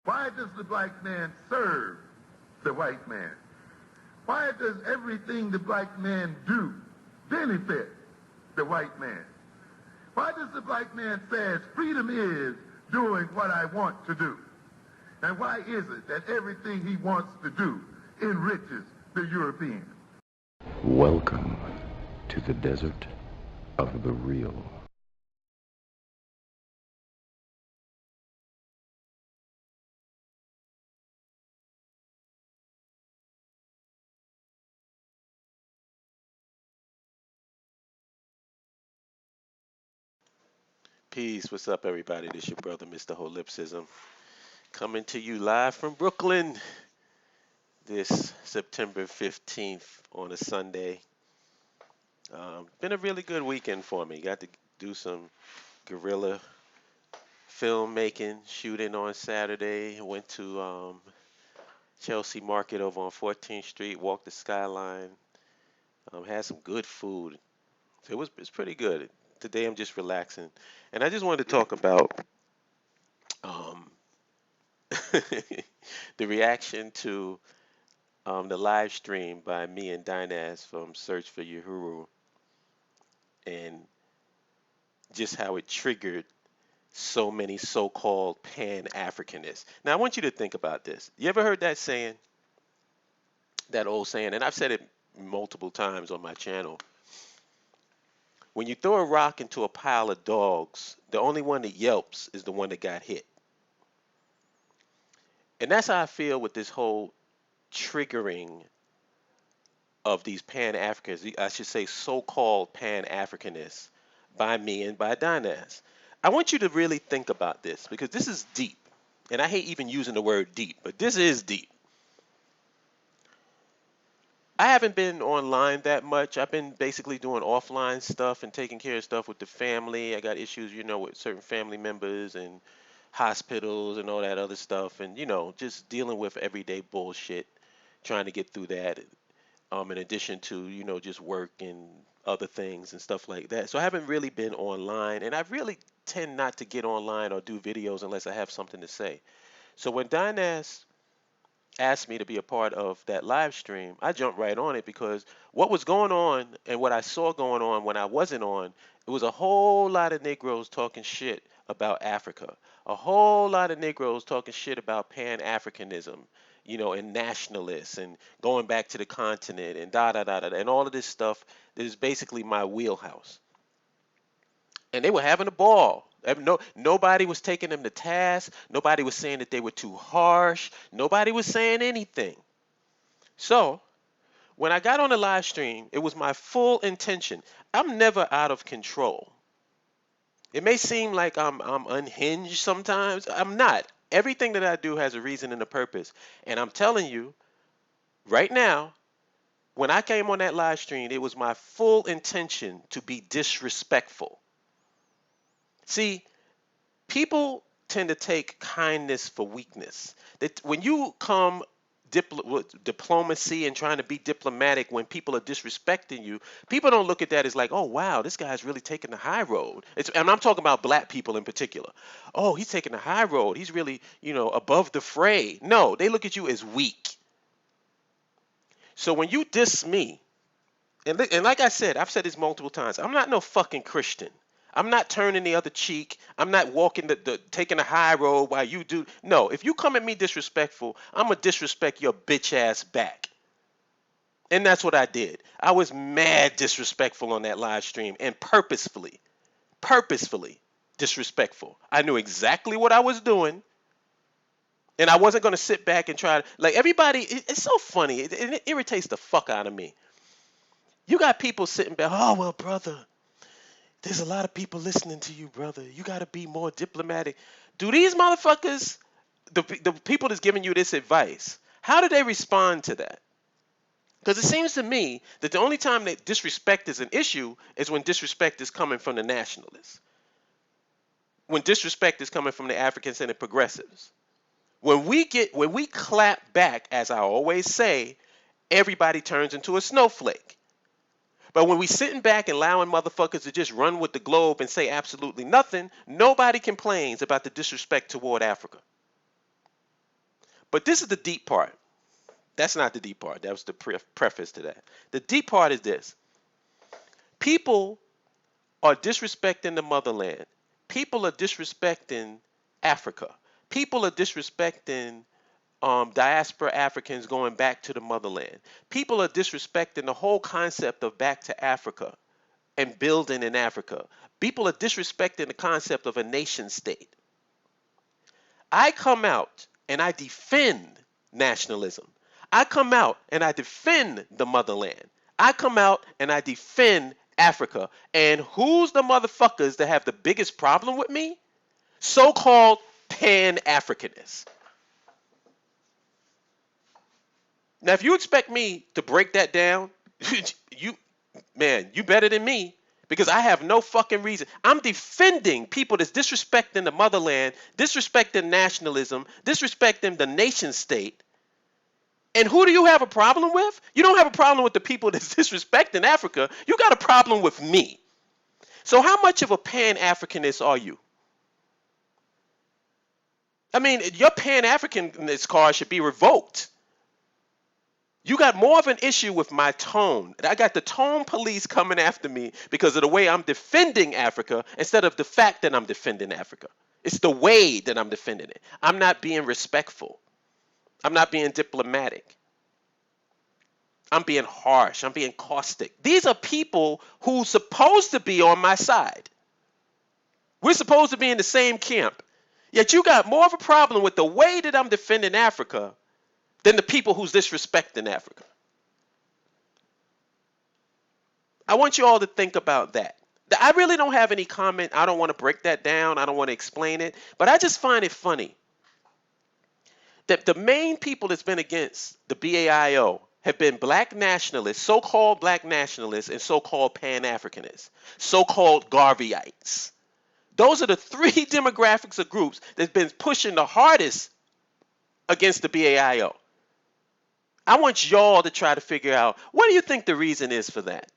Why does the black man serve the white man? Why does everything the black man do benefit the white man? Why does the black man say freedom is doing what I want to do? And why is it that everything he wants to do enriches the European? Welcome to the desert of the real. Peace. What's up, everybody? This your brother, Mr. Holipsism, coming to you live from Brooklyn this September 15th on a Sunday. Been a really good weekend for me. Got to do some guerrilla filmmaking, shooting on Saturday. Went to Chelsea Market over on 14th Street, walked the skyline, had some good food. So it's pretty good. Today I'm just relaxing. And I just wanted to talk about the reaction to the live stream by me and Dynaz from Search for Uhuru, and just how it triggered so many so-called Pan-Afrikanists. Now I want you to think about this. You ever heard that saying? That old saying, and I've said it multiple times on my channel. When you throw a rock into a pile of dogs, the only one that yelps is the one that got hit. And that's how I feel with this whole triggering of these Pan-Africans, I should say so-called Pan-Afrikanists, by me and by Dynaz. I want you to really think about this, because this is deep. And I hate even using the word deep, but this is deep. I haven't been online that much. I've been basically doing offline stuff and taking care of stuff with the family. I got issues, with certain family members and hospitals and all that other stuff, and just dealing with everyday bullshit, trying to get through that. In addition to just work and other things and stuff like that. So I haven't really been online, and I really tend not to get online or do videos unless I have something to say. So when Dynaz asked me to be a part of that live stream, I jumped right on it, because what was going on and what I saw going on when I wasn't on, it was a whole lot of Negroes talking shit about Africa, a whole lot of Negroes talking shit about Pan-Africanism, and nationalists and going back to the continent and and all of this stuff that is basically my wheelhouse. And they were having a ball. Nobody was taking them to task. Nobody was saying that they were too harsh. Nobody was saying anything. So when I got on the live stream, it was my full intention. I'm never out of control. It may seem like I'm unhinged sometimes. I'm not. Everything that I do has a reason and a purpose. And I'm telling you, right now, when I came on that live stream, it was my full intention to be disrespectful. See, people tend to take kindness for weakness. That when you come with diplomacy and trying to be diplomatic when people are disrespecting you, people don't look at that as like, oh wow, this guy's really taking the high road. And I'm talking about black people in particular. Oh, he's taking the high road. He's really, above the fray. No, they look at you as weak. So when you diss me, and like I said, I've said this multiple times, I'm not no fucking Christian. I'm not turning the other cheek. I'm not walking taking the high road while you do. No, if you come at me disrespectful, I'm going to disrespect your bitch ass back. And that's what I did. I was mad disrespectful on that live stream, and purposefully disrespectful. I knew exactly what I was doing. And I wasn't going to sit back and try to, like everybody, it's so funny. It irritates the fuck out of me. You got people sitting back, oh, well, brother, there's a lot of people listening to you, brother. You got to be more diplomatic. Do these motherfuckers, the people that's giving you this advice, how do they respond to that? Because it seems to me that the only time that disrespect is an issue is when disrespect is coming from the nationalists. When disrespect is coming from the Africans and the progressives. When we clap back, as I always say, everybody turns into a snowflake. But when we sitting back and allowing motherfuckers to just run with the globe and say absolutely nothing, nobody complains about the disrespect toward Africa. But this is the deep part. That's not the deep part. That was the preface to that. The deep part is this. People are disrespecting the motherland. People are disrespecting Africa. People are disrespecting diaspora Africans going back to the motherland. People are disrespecting the whole concept of back to Africa and building in Africa. People are disrespecting the concept of a nation state. I come out and I defend nationalism. I come out and I defend the motherland. I come out and I defend Africa. And who's the motherfuckers that have the biggest problem with me? So-called Pan-Afrikanists. Now, if you expect me to break that down, you better than me, because I have no fucking reason. I'm defending people that's disrespecting the motherland, disrespecting nationalism, disrespecting the nation state. And who do you have a problem with? You don't have a problem with the people that's disrespecting Africa. You got a problem with me. So how much of a Pan-Africanist are you? I mean, your Pan-Africanist card should be revoked. You got more of an issue with my tone. I got the tone police coming after me because of the way I'm defending Africa instead of the fact that I'm defending Africa. It's the way that I'm defending it. I'm not being respectful. I'm not being diplomatic. I'm being harsh. I'm being caustic. These are people who's supposed to be on my side. We're supposed to be in the same camp. Yet you got more of a problem with the way that I'm defending Africa than the people who's disrespecting Africa. I want you all to think about that. I really don't have any comment. I don't want to break that down. I don't want to explain it. But I just find it funny that the main people that's been against the BAIO have been black nationalists, so-called black nationalists, and so-called Pan-Afrikanists, so-called Garveyites. Those are the three demographics of groups that's been pushing the hardest against the BAIO. I want y'all to try to figure out, what do you think the reason is for that?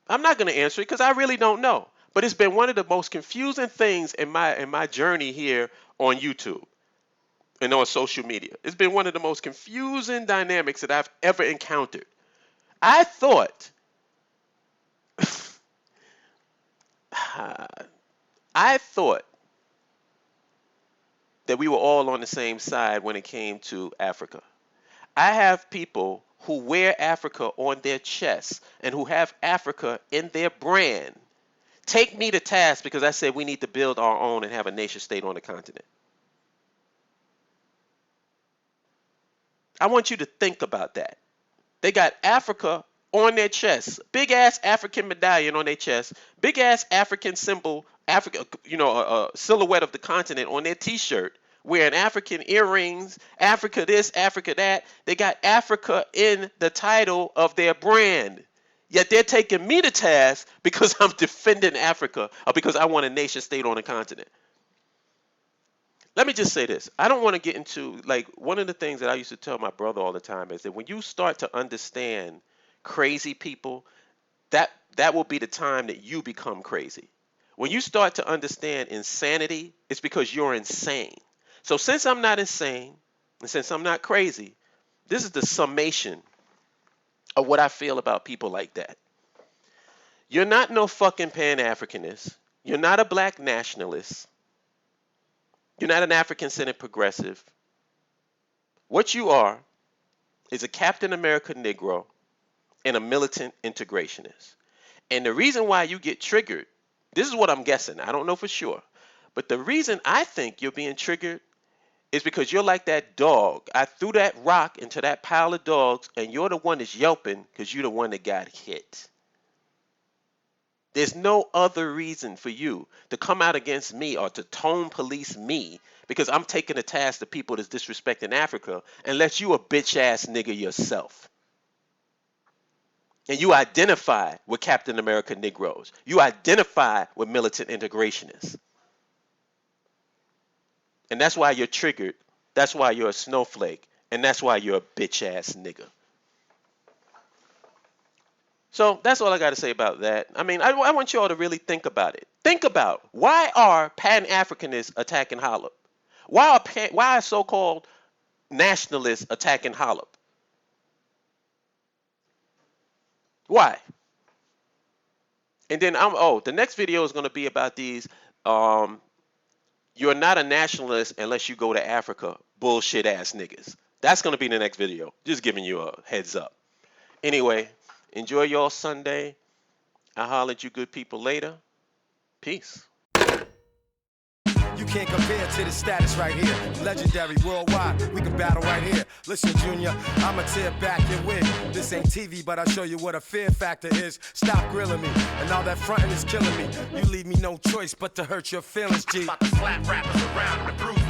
I'm not going to answer it because I really don't know. But it's been one of the most confusing things in my journey here on YouTube and on social media. It's been one of the most confusing dynamics that I've ever encountered. I thought that we were all on the same side when it came to Africa. I have people who wear Africa on their chests and who have Africa in their brand take me to task because I said we need to build our own and have a nation state on the continent. I want you to think about that. They got Africa on their chest, big ass African medallion on their chest, big ass African symbol, Africa, a silhouette of the continent on their t-shirt, wearing African earrings, Africa this, Africa that. They got Africa in the title of their brand. Yet they're taking me to task because I'm defending Africa or because I want a nation state on the continent. Let me just say this. I don't want to get into, one of the things that I used to tell my brother all the time is that when you start to understand crazy people, that will be the time that you become crazy. When you start to understand insanity, it's because you're insane. So since I'm not insane, and since I'm not crazy, this is the summation of what I feel about people like that. You're not no fucking Pan-Africanist. You're not a black nationalist. You're not an African-centered progressive. What you are is a Captain America Negro and a militant integrationist. And the reason why you get triggered, this is what I'm guessing. I don't know for sure. But the reason I think you're being triggered is because you're like that dog. I threw that rock into that pile of dogs, and you're the one that's yelping because you're the one that got hit. There's no other reason for you to come out against me or to tone police me because I'm taking a task to people that's disrespecting Africa unless you a bitch-ass nigga yourself. And you identify with Captain America Negroes. You identify with militant integrationists. And that's why you're triggered. That's why you're a snowflake. And that's why you're a bitch-ass nigga. So that's all I got to say about that. I mean, I want you all to really think about it. Think about, why are Pan-Afrikanists attacking Holip? Why are so-called nationalists attacking Holip? Why? And then the next video is going to be about these. You're not a nationalist unless you go to Africa. Bullshit ass niggas. That's going to be the next video. Just giving you a heads up. Anyway, enjoy your Sunday. I'll holler at you good people later. Peace. You can't compare to the status right here. Legendary worldwide, we can battle right here. Listen, Junior, I'ma tear back your wig. This ain't TV, but I'll show you what a fear factor is. Stop grilling me, and all that fronting is killing me. You leave me no choice but to hurt your feelings, G. About to slap rappers around and bruise